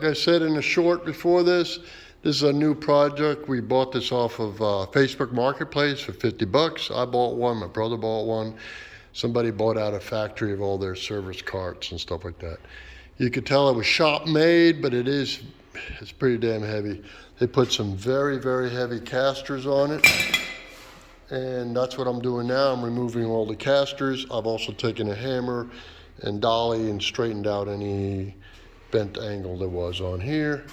like I said in the short before this is a new project. We bought this off of Facebook Marketplace for 50 bucks. I bought one, my brother bought one. Somebody bought out a factory of all their service carts and stuff like that. You could tell it was shop made, but it's pretty damn heavy. They put some very, very heavy casters on it. And that's what I'm doing now. I'm removing all the casters. I've also taken a hammer and dolly and straightened out any bent angle there was on here.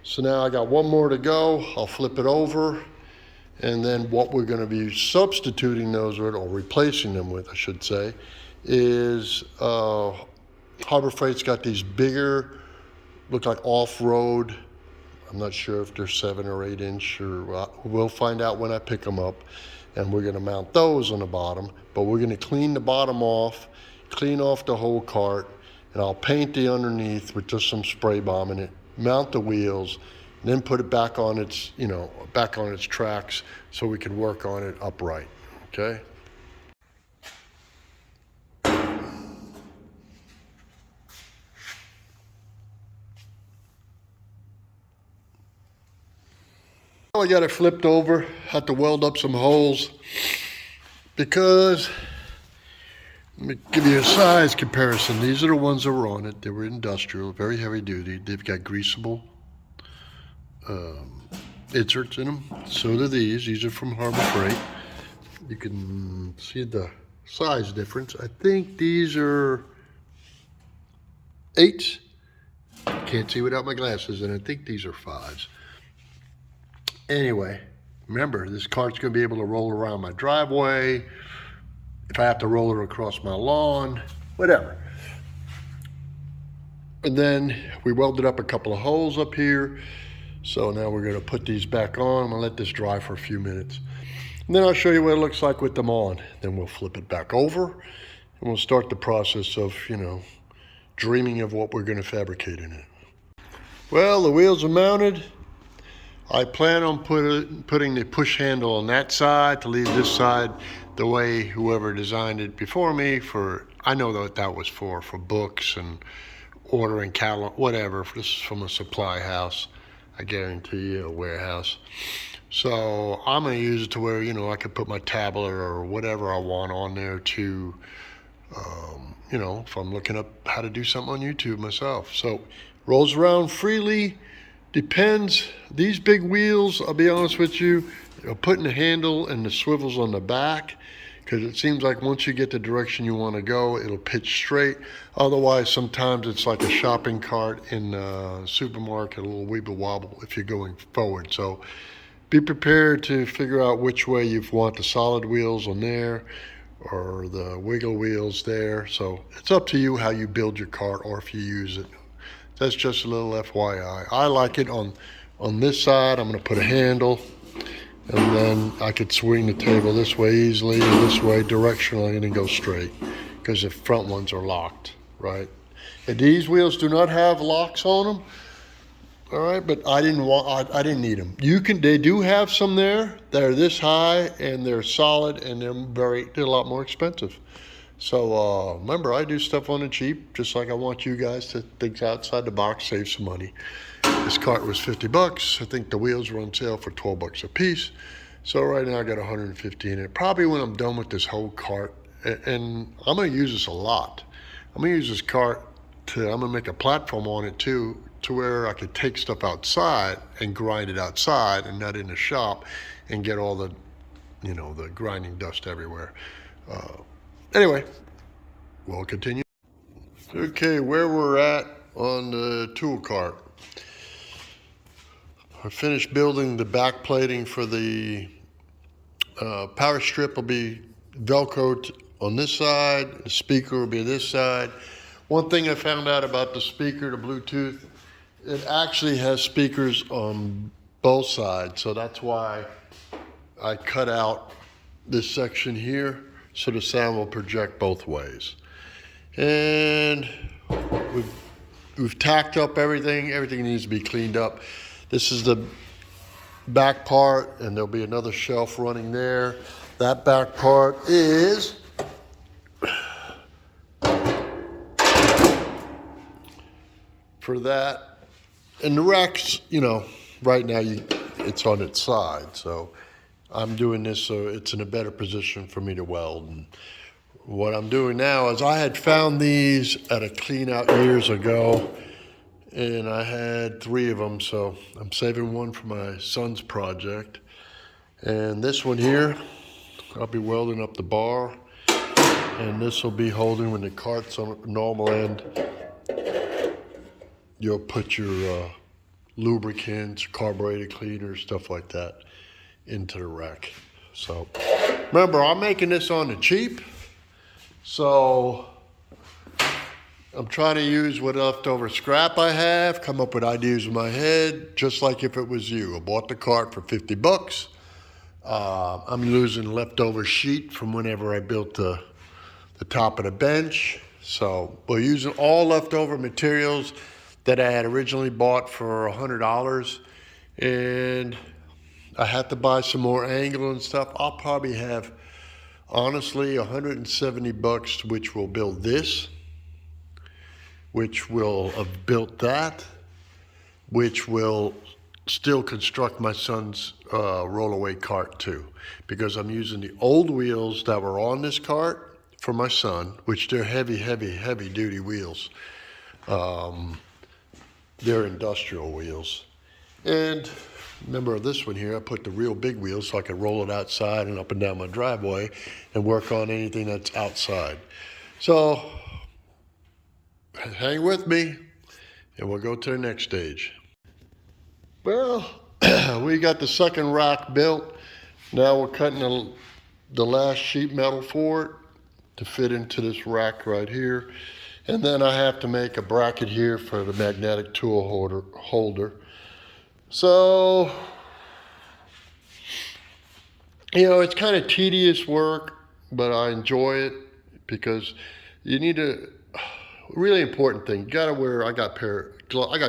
So now I got one more to go. I'll flip it over. And then what we're going to be substituting those with, or replacing them with, I should say, is Harbor Freight's got these bigger, look like off-road. I'm not sure if they're 7 or 8 inch, or we'll find out when I pick them up. And we're going to mount those on the bottom, but we're going to clean the bottom off, clean off the whole cart, and I'll paint the underneath with just some spray bomb in it, mount the wheels, and then put it back on its, back on its tracks so we can work on it upright, okay? I got it flipped over, had to weld up some holes because, let me give you a size comparison. These are the ones that were on it. They were industrial, very heavy duty. They've got greasable inserts in them. So do these. These are from Harbor Freight. You can see the size difference. I think these are 8s. Can't see without my glasses, and I think these are 5s. Anyway, remember, this cart's going to be able to roll around my driveway, if I have to roll it across my lawn, whatever. And then we welded up a couple of holes up here. So now we're going to put these back on. I'm going to let this dry for a few minutes. And then I'll show you what it looks like with them on. Then we'll flip it back over, and we'll start the process of, dreaming of what we're going to fabricate in it. Well, the wheels are mounted. I plan on putting the push handle on that side to leave this side the way whoever designed it before me I know that was for books and ordering catalog, whatever. This is from a supply house, I guarantee you, a warehouse. So I'm gonna use it to where, I could put my tablet or whatever I want on there to, if I'm looking up how to do something on YouTube myself. So rolls around freely. Depends. These big wheels, I'll be honest with you, putting the handle and the swivels on the back, because it seems like once you get the direction you want to go, it'll pitch straight. Otherwise, sometimes it's like a shopping cart in a supermarket, a little wibble wobble if you're going forward. So be prepared to figure out which way you want the solid wheels on there or the wiggle wheels there. So it's up to you how you build your cart or if you use it. That's just a little FYI. I like it on this side. I'm going to put a handle, and then I could swing the table this way easily, and this way directionally, and then go straight, because the front ones are locked, right? And these wheels do not have locks on them, all right? But I didn't need them. They do have some there that are this high, and they're solid, and they're a lot more expensive. So remember, I do stuff on the cheap, just like I want you guys to think outside the box, save some money. This cart was 50 bucks. I think the wheels were on sale for 12 bucks a piece. So right now I got 150 in it. Probably when I'm done with this whole cart, and I'm gonna use this a lot. I'm gonna use this cart I'm gonna make a platform on it too, to where I could take stuff outside and grind it outside and not in the shop and get all the, the grinding dust everywhere. Anyway, we'll continue. Okay, where we're at on the tool cart. I finished building the back plating for the power strip. Will be Velcroed on this side. The speaker will be this side. One thing I found out about the speaker, the Bluetooth, it actually has speakers on both sides. So that's why I cut out this section here, so the sound will project both ways. And we've tacked up everything. Everything needs to be cleaned up. This is the back part, and there'll be another shelf running there. That back part is for that. And the rack's, you know, right now it's on its side, so I'm doing this so it's in a better position for me to weld. And what I'm doing now is I had found these at a clean out years ago, and I had 3 of them, so I'm saving one for my son's project. And this one here, I'll be welding up the bar, and this will be holding when the cart's on the normal end. You'll put your lubricants, carburetor cleaner, stuff like that into the rack. So remember, I'm making this on the cheap, so I'm trying to use what leftover scrap I have, come up with ideas in my head, just like if it was you. I bought the cart for 50 bucks. I'm using leftover sheet from whenever I built the top of the bench. So we're using all leftover materials that I had originally bought for $100. And I had to buy some more angle and stuff. I'll probably have, honestly, 170 bucks, which will build this, which will have built that, which will still construct my son's rollaway cart too, because I'm using the old wheels that were on this cart for my son, which they're heavy duty wheels. They're industrial wheels. And remember this one here, I put the real big wheels so I could roll it outside and up and down my driveway and work on anything that's outside. So hang with me and we'll go to the next stage. Well, we got the second rack built. Now we're cutting the last sheet metal for it to fit into this rack right here. And then I have to make a bracket here for the magnetic tool holder. So, you know, it's kind of tedious work, but I enjoy it because you need to, really important thing, you gotta wear, I got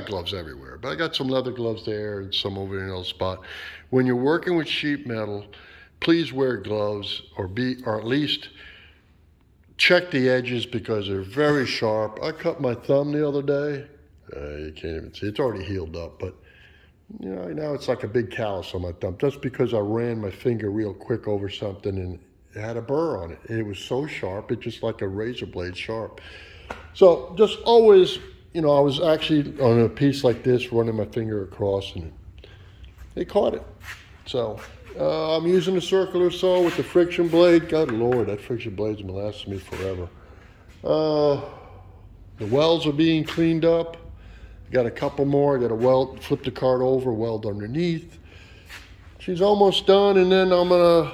gloves everywhere, but I got some leather gloves there and some over in another spot. When you're working with sheet metal, please wear gloves or at least check the edges because they're very sharp. I cut my thumb the other day. You can't even see, it's already healed up, but you know, now it's like a big callus on my thumb just because I ran my finger real quick over something and it had a burr on it. And it was so sharp, it's just like a razor blade sharp. So just always, you know, I was actually on a piece like this running my finger across and it caught it. So I'm using a circular saw with the friction blade. God Lord, that friction blade's been lasting me forever. The welds are being cleaned up. Got a couple more. I got to weld, flip the cart over, weld underneath. She's almost done, and then I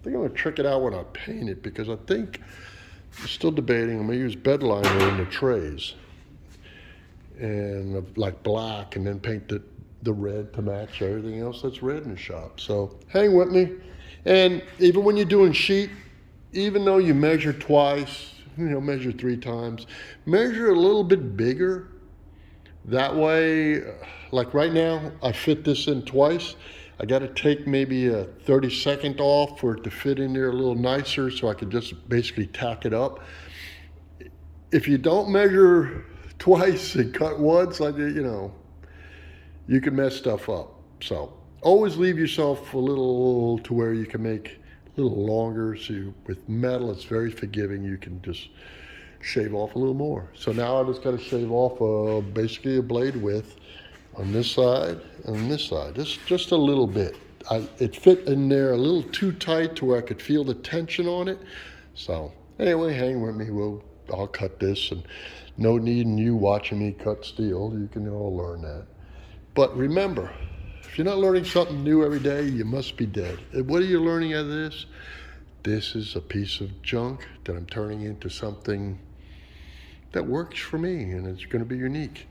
think I'm gonna trick it out when I paint it because I think I'm still debating. I'm gonna use bed liner in the trays and like black, and then paint the red to match everything else that's red in the shop. So hang with me. And even when you're doing sheet, even though you measure twice, you know, measure 3 times, measure a little bit bigger. That way, like right now, I fit this in twice. I got to take maybe a 30-second off for it to fit in there a little nicer so I could just basically tack it up. If you don't measure twice and cut once, like, you know, you can mess stuff up. So always leave yourself a little to where you can make a little longer. So with metal, it's very forgiving. You can just shave off a little more. So now I just got to shave off basically a blade width on this side and this side, just a little bit. It fit in there a little too tight to where I could feel the tension on it. So anyway, hang with me. I'll cut this, and no need in you watching me cut steel. You can all learn that. But remember, if you're not learning something new every day, you must be dead. And what are you learning out of this? This is a piece of junk that I'm turning into something that works for me, and it's going to be unique.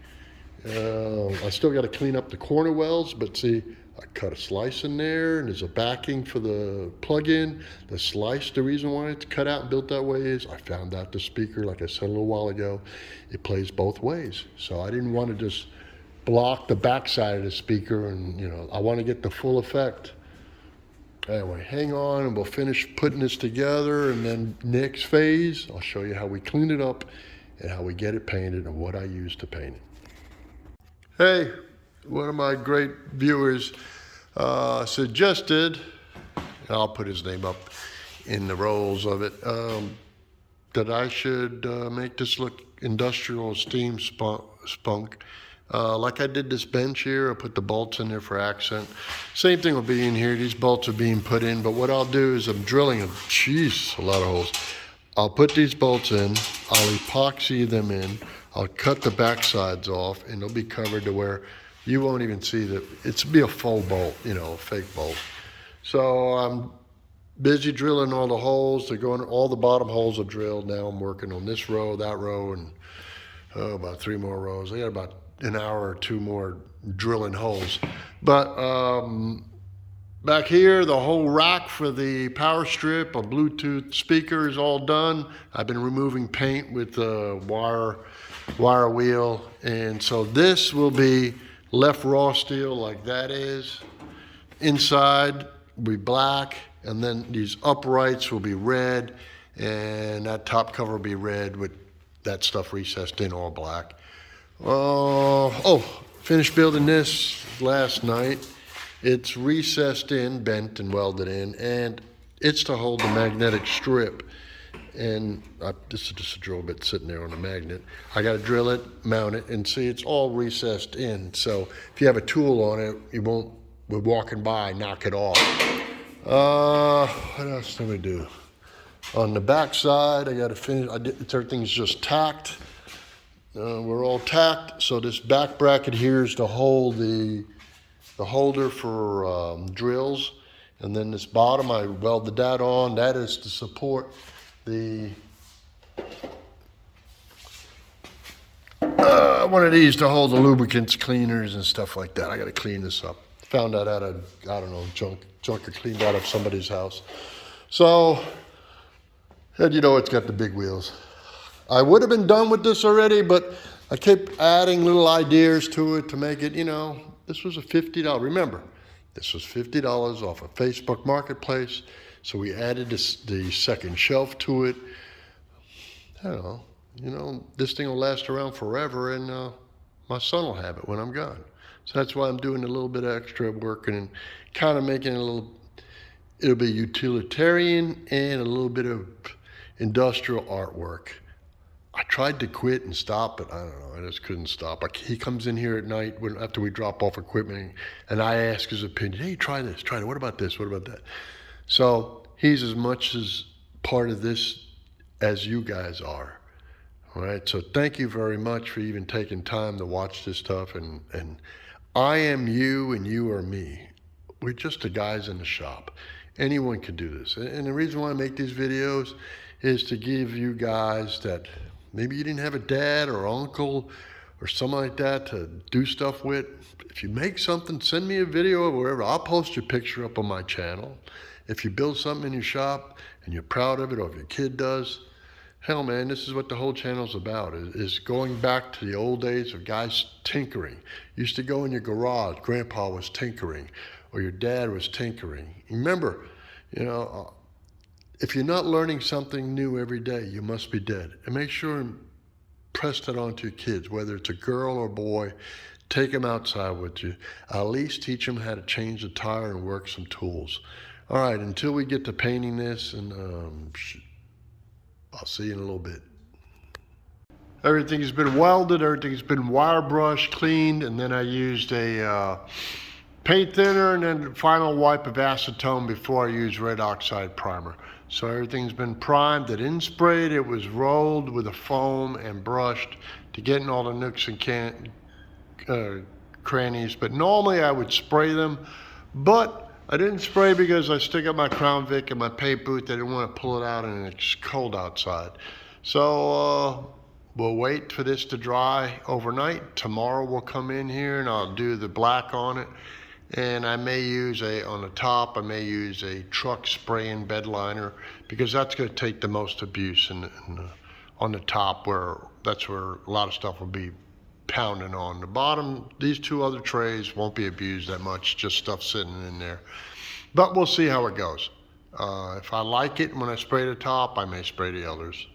I still got to clean up the corner welds, but see, I cut a slice in there, and there's a backing for the plug-in. The slice, the reason why it's cut out and built that way is I found out the speaker, like I said a little while ago, it plays both ways. So I didn't want to just block the backside of the speaker, and you know, I want to get the full effect. Anyway, hang on and we'll finish putting this together, and then next phase, I'll show you how we clean it up and how we get it painted and what I use to paint it. Hey, one of my great viewers suggested, I'll put his name up in the rolls of it, that I should make this look industrial steampunk. Like I did this bench here, I put the bolts in there for accent. Same thing will be in here. These bolts are being put in, but what I'll do is I'm drilling a lot of holes. I'll put these bolts in, I'll epoxy them in, I'll cut the back sides off, and they'll be covered to where you won't even see that. It's be a faux bolt, you know, a fake bolt. So I'm busy drilling all the holes. They're going, all the bottom holes are drilled. Now I'm working on this row, that row, and about 3 more rows. I got about an hour or 2 more drilling holes. But back here, the whole rack for the power strip, a Bluetooth speaker is all done. I've been removing paint with the wire wheel. And so this will be left raw steel like that is. Inside will be black, and then these uprights will be red, and that top cover will be red with that stuff recessed in all black. Finished building this last night. It's recessed in, bent and welded in, and it's to hold the magnetic strip. And this is just a drill bit sitting there on a magnet. I got to drill it, mount it, and see it's all recessed in. So if you have a tool on it, you won't, we're walking by, knock it off. What else do we do? On the back side, I got to finish. Everything's just tacked. We're all tacked. So this back bracket here is to hold the holder for drills, and then this bottom I welded that on. That is to support the one of these to hold the lubricants, cleaners, and stuff like that. I got to clean this up. Found that out of, I don't know, junk or cleaned out of somebody's house. So, and you know it's got the big wheels. I would have been done with this already, but I kept adding little ideas to it to make it, you know, this was a $50, remember, this was $50 off of Facebook Marketplace. So we added the second shelf to it. I don't know, you know, this thing will last around forever, and my son will have it when I'm gone. So that's why I'm doing a little bit of extra work and kind of making it a little, it'll be utilitarian and a little bit of industrial artwork. I tried to quit and stop, but I don't know, I just couldn't stop. He comes in here at night after we drop off equipment, and I ask his opinion. Hey, try this, try that. What about this? What about that? So he's as much as part of this as you guys are. All right, so thank you very much for even taking time to watch this stuff. And I am you and you are me. We're just the guys in the shop. Anyone can do this. And the reason why I make these videos is to give you guys that maybe you didn't have a dad or uncle or something like that to do stuff with. If you make something, send me a video or wherever. I'll post your picture up on my channel. If you build something in your shop and you're proud of it, or if your kid does, hell man, this is what the whole channel's about, is going back to the old days of guys tinkering. You used to go in your garage, grandpa was tinkering, or your dad was tinkering. Remember, you know, if you're not learning something new every day, you must be dead. And make sure and press that onto your kids, whether it's a girl or boy. Take them outside with you. At least teach them how to change the tire and work some tools. All right, until we get to painting this, and I'll see you in a little bit. Everything's been welded, everything's been wire brushed, cleaned, and then I used a paint thinner and then final wipe of acetone before I use red oxide primer. So everything's been primed. It didn't spray it, it was rolled with a foam and brushed to get in all the nooks and crannies. But normally I would spray them, but I didn't spray because I stick up my Crown Vic in my paint booth. I didn't want to pull it out and it's cold outside. So we'll wait for this to dry overnight. Tomorrow we'll come in here and I'll do the black on it. And I may use on the top, I may use a truck spraying bed liner, because that's going to take the most abuse on the top, that's where a lot of stuff will be pounding on. The bottom, these 2 other trays won't be abused that much, just stuff sitting in there. But we'll see how it goes. If I like it when I spray the top, I may spray the others.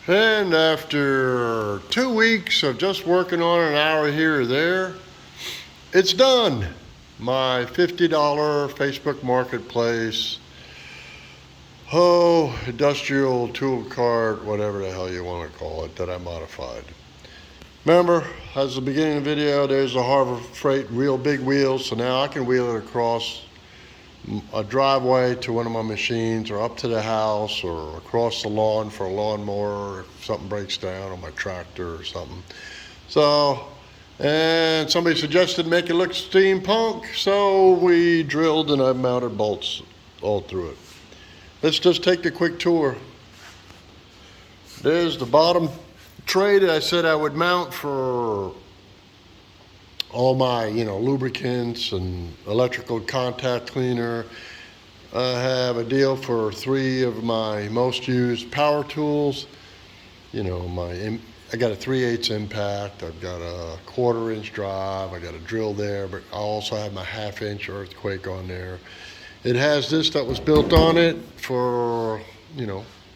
And after 2 weeks of just working on an hour here or there, it's done. My $50 Facebook Marketplace, industrial tool cart, whatever the hell you want to call it, that I modified. Remember, as the beginning of the video, there's a Harbor Freight real big wheels, so now I can wheel it across a driveway to one of my machines, or up to the house, or across the lawn for a lawnmower if something breaks down on my tractor or something. So, and somebody suggested make it look steampunk, so we drilled and I mounted bolts all through it. Let's just take a quick tour. There's the bottom tray that I said I would mount for all my, lubricants and electrical contact cleaner. I have a deal for 3 of my most used power tools. I got a 3/8 impact. I've got a 1/4-inch drive. I got a drill there, but I also have my 1/2-inch earthquake on there. It has this that was built on it for,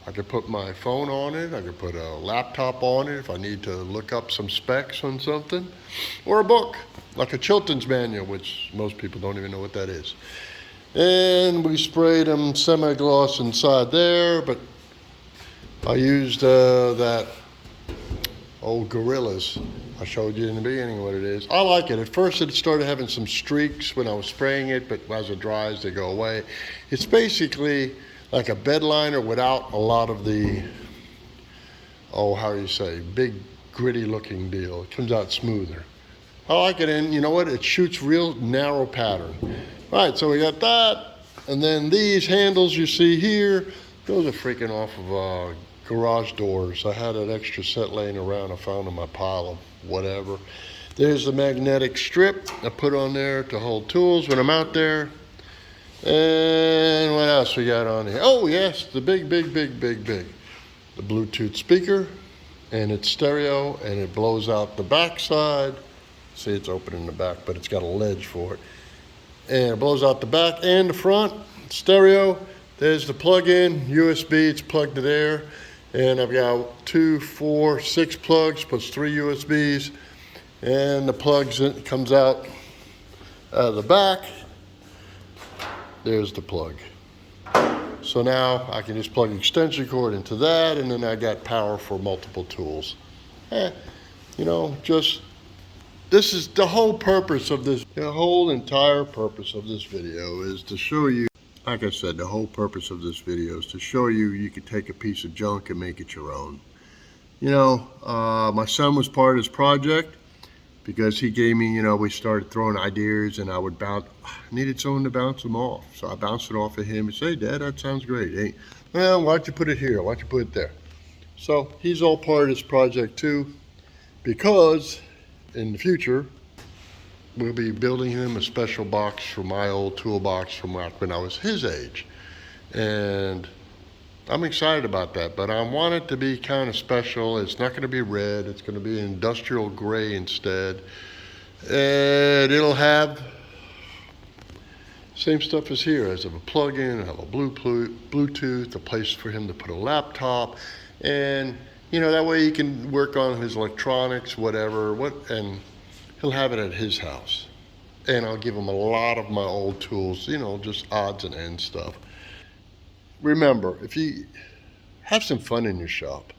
I could put my phone on it. I could put a laptop on it if I need to look up some specs on something, or a book, like a Chilton's manual, which most people don't even know what that is. And we sprayed them semi-gloss inside there, but I used that old Gorillas. I showed you in the beginning what it is. I like it. At first it started having some streaks when I was spraying it, but as it dries, they go away. It's basically like a bed liner without a lot of the, big gritty looking deal. It comes out smoother. I like it, and you know what? It shoots real narrow pattern. All right, so we got that, and then these handles you see here, those are freaking off of garage doors. I had an extra set laying around. I found in my pile of whatever. There's the magnetic strip I put on there to hold tools when I'm out there. And what else we got on here? Oh yes, the big, the Bluetooth speaker, and it's stereo, and it blows out the back side. See, it's open in the back, but it's got a ledge for it. And it blows out the back and the front, stereo. There's the plug-in, USB, it's plugged to there. And I've got 2, 4, 6 plugs plus 3 USBs. And the plugs, it comes out of the back. There's the plug. So now I can just plug an extension cord into that, and then I got power for multiple tools. This is the whole purpose of this. The whole entire purpose of this video is to show you, like I said, the whole purpose of this video is to show you can take a piece of junk and make it your own. My son was part of this project because he gave me, we started throwing ideas, and I needed someone to bounce them off. So I bounced it off of him and said, hey, Dad, that sounds great. Hey, well, why don't you put it here? Why don't you put it there? So he's all part of this project too, because in the future, we'll be building him a special box for my old toolbox from when I was his age. And I'm excited about that, but I want it to be kind of special. It's not going to be red. It's going to be industrial gray instead. And it'll have same stuff as here. As a plug-in, it'll have a Bluetooth, a place for him to put a laptop. And, that way he can work on his electronics, and he'll have it at his house. And I'll give him a lot of my old tools, just odds and ends stuff. Remember, if you have some fun in your shop,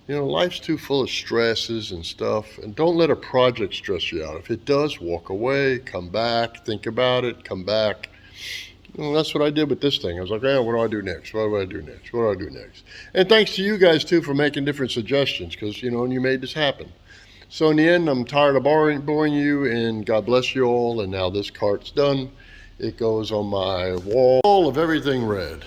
life's too full of stresses and stuff, and don't let a project stress you out. If it does, walk away, come back, think about it, come back. That's what I did with this thing. I was like, what do I do next? What do I do next? What do I do next? And thanks to you guys too for making different suggestions, because you made this happen. So in the end, I'm tired of boring you, and God bless you all. And now this cart's done. It goes on my wall of everything red.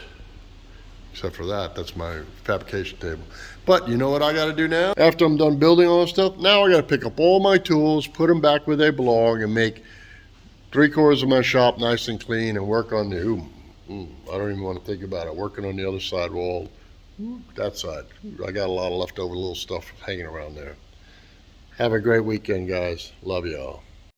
Except for that's my fabrication table. But you know what I got to do now? After I'm done building all this stuff, now I got to pick up all my tools, put them back where they belong, and make 3/4 of my shop nice and clean, and work on the, I don't even want to think about it, working on the other side wall, that side. I got a lot of leftover little stuff hanging around there. Have a great weekend, guys. Love y'all.